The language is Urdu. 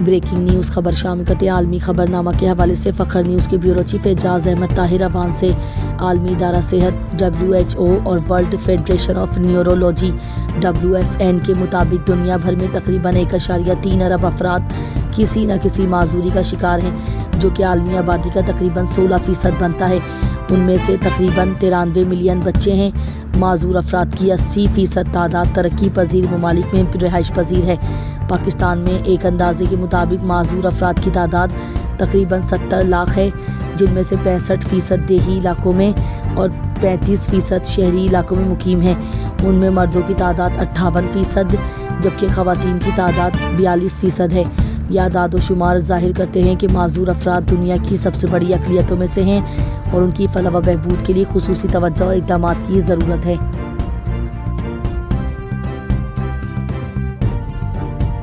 بریکنگ نیوز خبر شامل عالمی خبر نامہ کے حوالے سے فخر نیوز کے بیورو چیف اعجاز احمد طاہر عوان سے عالمی ادارہ صحت WHO اور world federation of neurology WFN کے مطابق دنیا بھر میں تقریباً 1.3 ارب افراد کسی نہ کسی معذوری کا شکار ہیں، جو کہ عالمی آبادی کا تقریباً 16% بنتا ہے۔ ان میں سے تقریباً 93 ملین بچے ہیں۔ معذور افراد کی 80% تعداد ترقی پذیر ممالک میں رہائش پذیر ہے۔ پاکستان میں ایک اندازے کے مطابق معذور افراد کی تعداد تقریباً 70 لاکھ ہے، جن میں سے 65% دیہی علاقوں میں اور 35% شہری علاقوں میں مقیم ہیں۔ ان میں مردوں کی تعداد 58%، جبکہ خواتین کی تعداد 42% ہے۔ یہ اعداد و شمار ظاہر کرتے ہیں کہ معذور افراد دنیا کی سب سے بڑی اقلیتوں میں سے ہیں اور ان کی فلاح و بہبود کے لیے خصوصی توجہ اور اقدامات کی ضرورت ہے۔